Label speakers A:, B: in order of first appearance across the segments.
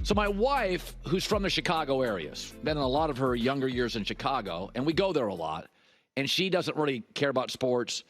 A: So my wife, who's from the Chicago area, spent a lot of her younger years in Chicago, and we go there a lot, and she doesn't really care about sports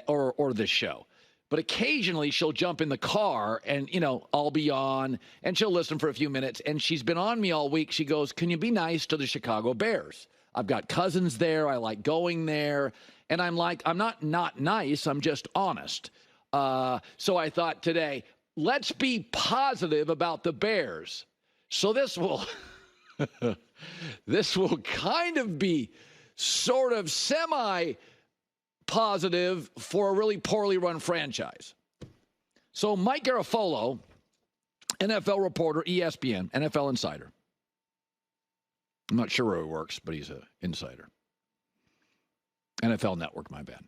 A: or this show. But occasionally she'll jump in the car and, I'll be on, and she'll listen for a few minutes. And she's been on me all week. She goes, can you be nice to the Chicago Bears? I've got cousins there. I like going there. And I'm like, I'm not nice. I'm just honest. So I thought today, let's be positive about the Bears. So this will kind of be sort of semi-positive for a really poorly run franchise. So Mike Garafolo, NFL reporter, ESPN, NFL insider. I'm not sure where he works, but he's an insider. NFL Network, my bad.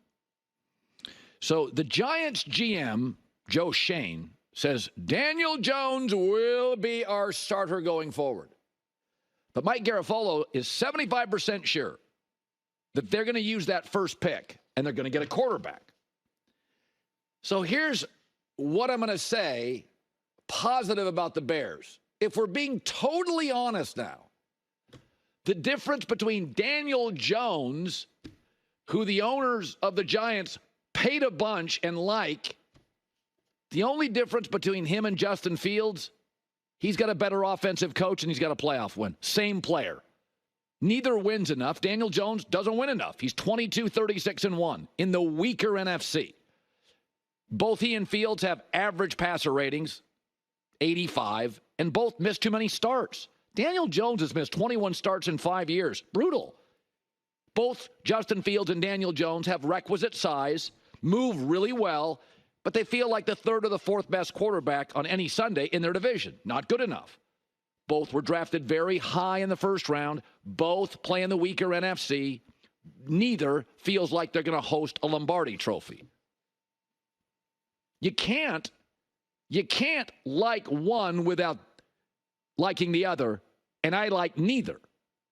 A: So the Giants GM, Joe Shane, says Daniel Jones will be our starter going forward. But Mike Garafolo is 75% sure that they're going to use that first pick and they're going to get a quarterback. So here's what I'm going to say positive about the Bears. If we're being totally honest now, the difference between Daniel Jones, who the owners of the Giants paid a bunch and the only difference between him and Justin Fields, he's got a better offensive coach and he's got a playoff win. Same player. Neither wins enough. Daniel Jones doesn't win enough. He's 22-36-1 in the weaker NFC. Both he and Fields have average passer ratings, 85, and both missed too many starts. Daniel Jones has missed 21 starts in 5 years. Brutal. Both Justin Fields and Daniel Jones have requisite size, move really well, but they feel like the third or the fourth best quarterback on any Sunday in their division. Not good enough. Both were drafted very high in the first round. Both play in the weaker NFC. Neither feels like they're going to host a Lombardi trophy. You can't like one without liking the other, and I like neither.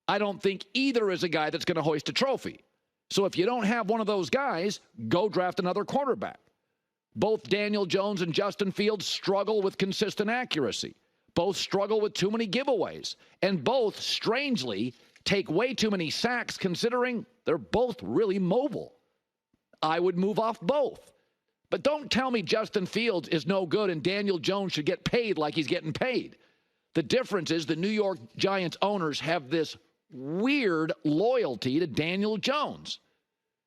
A: I don't think either is a guy that's going to hoist a trophy. So if you don't have one of those guys, go draft another quarterback. Both Daniel Jones and Justin Fields struggle with consistent accuracy. Both struggle with too many giveaways. And both, strangely, take way too many sacks considering they're both really mobile. I would move off both. But don't tell me Justin Fields is no good and Daniel Jones should get paid like he's getting paid. The difference is the New York Giants owners have this weird loyalty to Daniel Jones.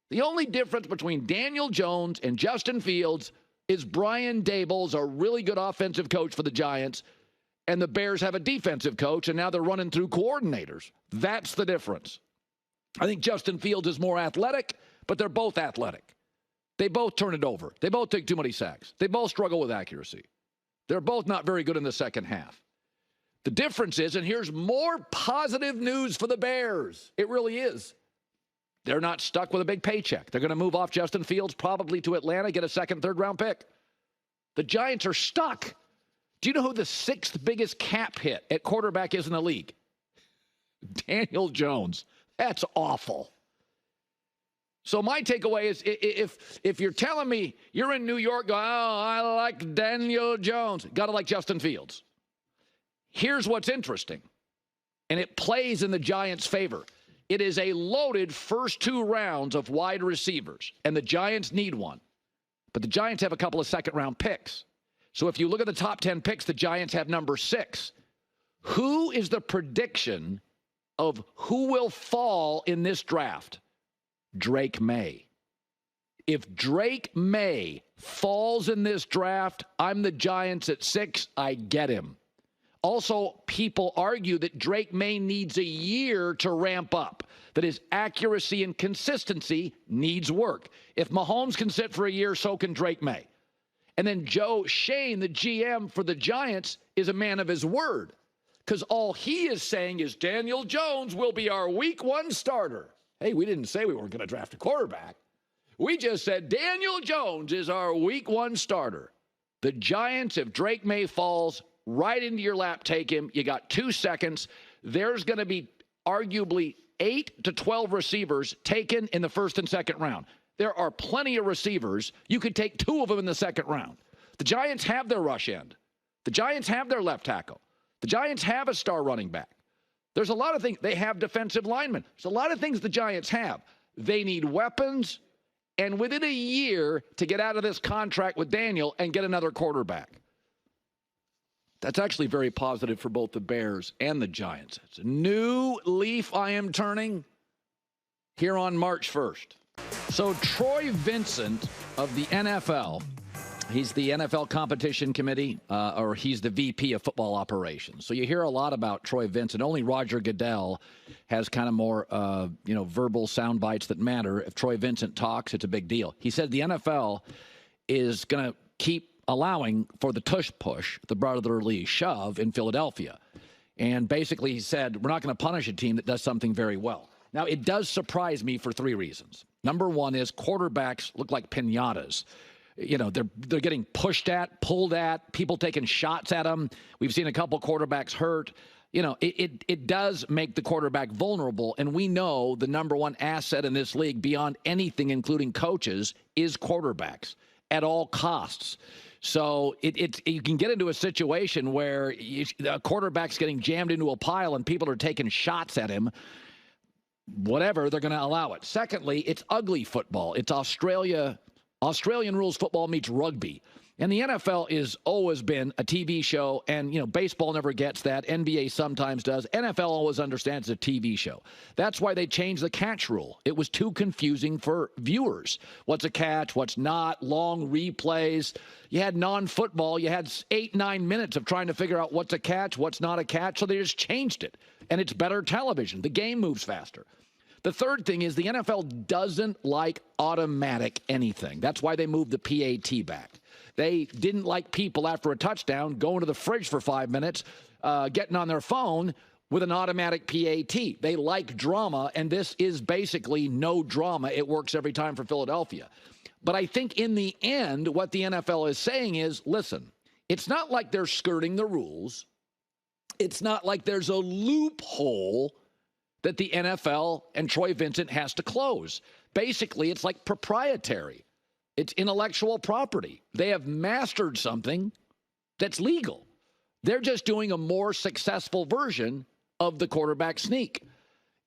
A: The only difference between Daniel Jones and Justin Fields is Brian Daboll's a really good offensive coach for the Giants, and the Bears have a defensive coach, and now they're running through coordinators. That's the difference. I think Justin Fields is more athletic, but they're both athletic. They both turn it over. They both take too many sacks. They both struggle with accuracy. They're both not very good in the second half. The difference is, and here's more positive news for the Bears. It really is. They're not stuck with a big paycheck. They're going to move off Justin Fields probably to Atlanta, get a second, third round pick. The Giants are stuck. Do you know who the sixth biggest cap hit at quarterback is in the league? Daniel Jones. That's awful. So my takeaway is if you're telling me you're in New York, go, oh, I like Daniel Jones. Got to like Justin Fields. Here's what's interesting, and it plays in the Giants' favor. It is a loaded first two rounds of wide receivers, and the Giants need one. But the Giants have a couple of second-round picks. So if you look at the top 10 picks, the Giants have number 6. Who is the prediction of who will fall in this draft? Drake May. If Drake May falls in this draft, I'm the Giants at 6. I get him. Also, people argue that Drake May needs a year to ramp up, that his accuracy and consistency needs work. If Mahomes can sit for a year, so can Drake May. And then Joe Shane, the GM for the Giants, is a man of his word, because all he is saying is Daniel Jones will be our week 1 starter. Hey, we didn't say we weren't going to draft a quarterback. We just said Daniel Jones is our week 1 starter. The Giants, if Drake May falls right into your lap, take him. You got 2 seconds. There's going to be arguably 8 to 12 receivers taken in the first and second round. There are plenty of receivers. You could take 2 of them in the second round. The Giants have their rush end. The Giants have their left tackle. The Giants have a star running back. There's a lot of things. They have defensive linemen. There's a lot of things the Giants have. They need weapons, and within a year to get out of this contract with Daniel and get another quarterback. That's actually very positive for both the Bears and the Giants. It's a new leaf I am turning here on March 1st. So Troy Vincent of the NFL, he's the NFL competition committee, or he's the VP of football operations. So you hear a lot about Troy Vincent. Only Roger Goodell has kind of more, verbal sound bites that matter. If Troy Vincent talks, it's a big deal. He said the NFL is going to keep allowing for the Tush Push, the brotherly shove in Philadelphia. And basically he said, we're not going to punish a team that does something very well. Now, it does surprise me for three reasons. Number one is quarterbacks look like piñatas. You know, they're getting pushed at, pulled at, people taking shots at them. We've seen a couple quarterbacks hurt. You know, it does make the quarterback vulnerable, and we know the number one asset in this league beyond anything, including coaches, is quarterbacks at all costs. So you can get into a situation where a quarterback's getting jammed into a pile and people are taking shots at him. Whatever, they're going to allow it. Secondly, it's ugly football. It's Australian rules football meets rugby. And the NFL has always been a TV show, and, baseball never gets that. NBA sometimes does. NFL always understands it's a TV show. That's why they changed the catch rule. It was too confusing for viewers. What's a catch? What's not? Long replays. You had non-football. You had 8-9 minutes of trying to figure out what's a catch, what's not a catch. So they just changed it, and it's better television. The game moves faster. The third thing is the NFL doesn't like automatic anything. That's why they moved the PAT back. They didn't like people after a touchdown going to the fridge for 5 minutes, getting on their phone with an automatic PAT. They like drama, and this is basically no drama. It works every time for Philadelphia. But I think in the end, what the NFL is saying is, listen, it's not like they're skirting the rules. It's not like there's a loophole that the NFL and Troy Vincent has to close. Basically, it's like proprietary. It's intellectual property. They have mastered something that's legal. They're just doing a more successful version of the quarterback sneak.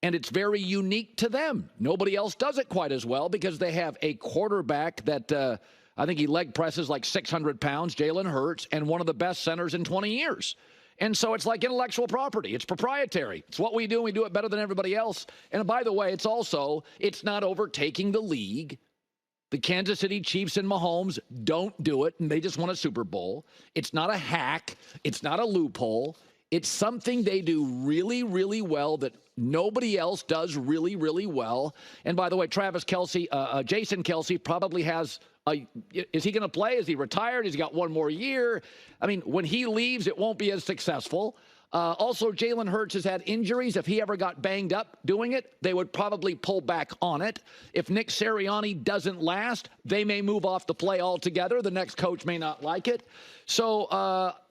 A: And it's very unique to them. Nobody else does it quite as well because they have a quarterback that I think he leg presses like 600 pounds, Jalen Hurts, and one of the best centers in 20 years. And so it's like intellectual property. It's proprietary. It's what we do, and we do it better than everybody else. And by the way, it's not overtaking the league. The Kansas City Chiefs and Mahomes don't do it, and they just won a Super Bowl. It's not a hack. It's not a loophole. It's something they do really, really well that nobody else does really, really well. And by the way, Jason Kelce probably has is he going to play? Is he retired? Has he got one more year? I mean, when he leaves, it won't be as successful. Also, Jalen Hurts has had injuries. If he ever got banged up doing it, they would probably pull back on it. If Nick Sirianni doesn't last, they may move off the play altogether. The next coach may not like it. So,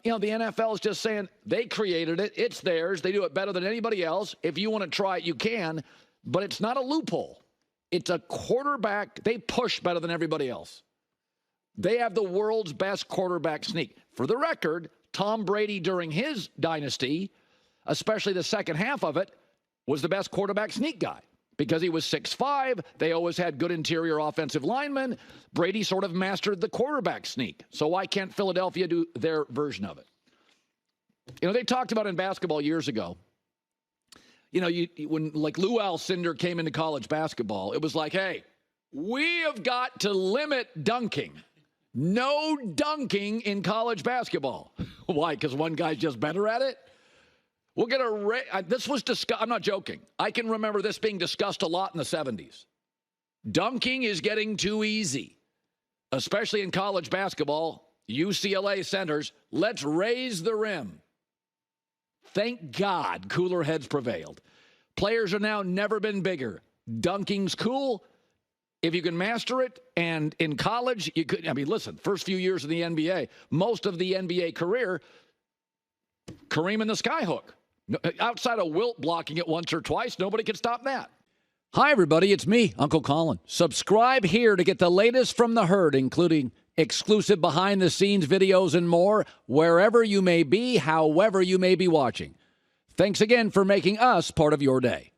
A: the NFL is just saying they created it. It's theirs. They do it better than anybody else. If you want to try it, you can. But it's not a loophole. It's a quarterback. They push better than everybody else. They have the world's best quarterback sneak. For the record, Tom Brady during his dynasty, especially the second half of it, was the best quarterback sneak guy because he was 6'5". They always had good interior offensive linemen. Brady sort of mastered the quarterback sneak. So why can't Philadelphia do their version of it? They talked about in basketball years ago. When like Lou Alcindor came into college basketball, it was like, hey, we have got to limit dunking. No dunking in college basketball. Why? Because one guy's just better at it? We'll get this was discussed. I'm not joking. I can remember this being discussed a lot in the 70s. Dunking is getting too easy, especially in college basketball. UCLA centers, let's raise the rim. Thank God cooler heads prevailed. Players are now never been bigger. Dunking's cool if you can master it. And in college, you could. Listen, first few years of the NBA, most of the NBA career, Kareem and the Skyhook. Outside of Wilt blocking it once or twice, nobody can stop that. Hi, everybody. It's me, Uncle Colin. Subscribe here to get the latest from the herd, including
B: exclusive behind-the-scenes videos, and more, wherever you may be, however you may be watching. Thanks again for making us part of your day.